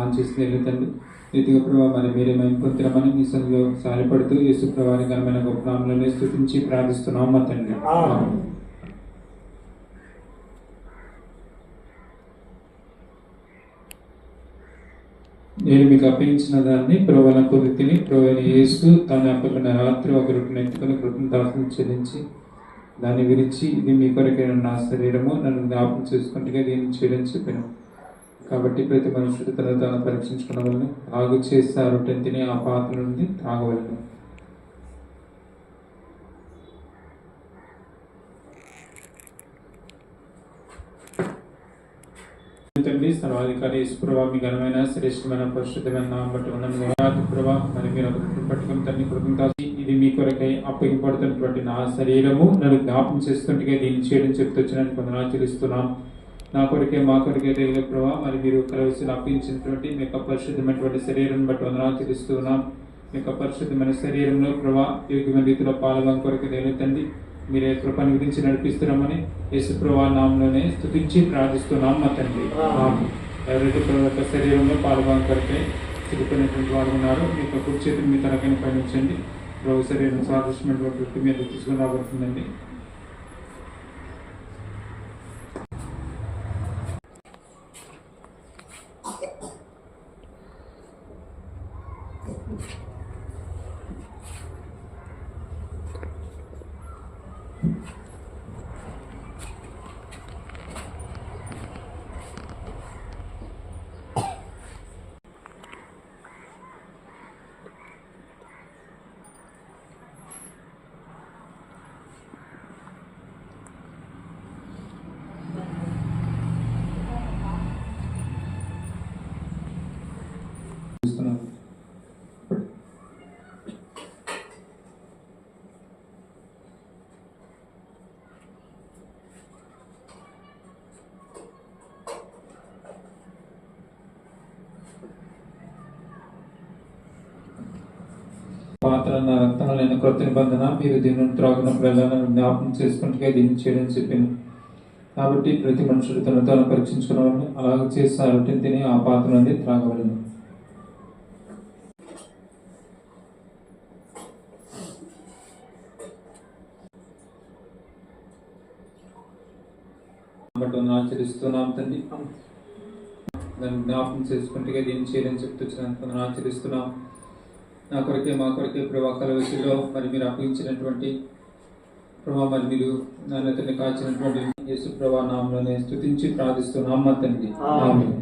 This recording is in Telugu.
స్నానం చేసి వెళ్ళతండి. రీతిగా ప్రభావ మరి మీరే మేము పొందినమని మీ సంఘంలో సహాయపడుతూ యేసు ప్రభావాన్ని ఘనమైన గొప్ప నామములో స్తుతించి ప్రార్థిస్తున్నాం మా తండ్రి. నేను మీకు అప్పగించిన దాన్ని ప్రభువుల కొరితిని ప్రభువైన యేసు తన అప్పగిన రాత్రి ఒక రొట్టెను ఎత్తుకుని కృతజ్ఞతాస్తులు చెల్లించి దాన్ని విరిచి ఇది మీ కొరకైన నా శరీరము, నన్ను జ్ఞాపకం చేసుకుంటే దీన్ని చేయడం చెప్పాను. కాబట్టి ప్రతి మనుషుడు తను పరీక్షించుకున్న వలన ఆగు చేసి ఆ రొట్టెను తిని ఆ పాత్ర నుండి త్రాగవలను. తండ్రి సర్వాధికారి యేసుప్రభా మీ ఘనమైన శ్రేష్టమైన పరిశుద్ధమైన నామం బట్టి ఉన్నాను ప్రభా. మరి మీరు పట్టుకుని తన్ని కృతజ్ఞత ఇది మీ కొరకై అప్పగింపబడుతున్నటువంటి నా శరీరము, నన్ను జ్ఞాపకం చేసుకుంటే దీన్ని చేయడం చెప్తొచ్చినట్టు కొందరు చెల్లిస్తున్నాం. నా కొరకే మా కొరకే తెలియదు ప్రభా. మరి మీరు కలవలసి అప్పగించినటువంటి మీ యొక్క పరిశుద్ధమైనటువంటి శరీరం బట్టి వందనాలు చెల్లిస్తున్నాం. మీ యొక్క పరిశుద్ధమైన శరీరంలో ప్రభా యోగ్యమైన రీతిలో పాల్గొన కొరకే తెలియతండి. మీరే కృపను విధించి నడిపిస్తున్నామని యేసు ప్రభువా నామములోనే స్తుతించి ప్రార్థిస్తున్నాం మా తండ్రి. ఎవరైతే ప్రభు యొక్క శరీరంలో పాల్గొన కొరకే సిద్ధిపోయినటువంటి వారు ఉన్నారో మీ యొక్క కుడి చేతిని మీ తనకైనా పయనించండి. ప్రభు శరీరం సాదృశ్యమైనటువంటి వృత్తి మీద తీసుకుని రాబడుతుందండి. పాత్ర నా రక్తంలో క్రొత్త నిబంధన, మీరు దీన్ని త్రాగినప్పుడు నన్ను జ్ఞాపకం చేసుకుంటే దీన్ని చేయడం చెప్పాను. కాబట్టి ప్రతి మనుషుడు తను పరీక్షించుకున్నవాడిని అలాగే చేసి ఆ రొట్టెను తిని ఆ పాత్ర నుండి త్రాగవలను. ఆచరిస్తున్నాం తండ్రి. దాన్ని జ్ఞాపకం చేసుకుంటే దీన్ని చేయడం చెప్తున్నాను ఆచరిస్తున్నాం. నా కొరకే మా కొరకే ప్రభా కలవసిలో మరి మీరు అప్పగించినటువంటి ప్రభా మరి మీరు నన్ను కాల్చినటువంటి యేసు ప్రభా నామములోనే స్తుతించి ప్రార్థిస్తున్నాం మా తండ్రి. ఆమేన్.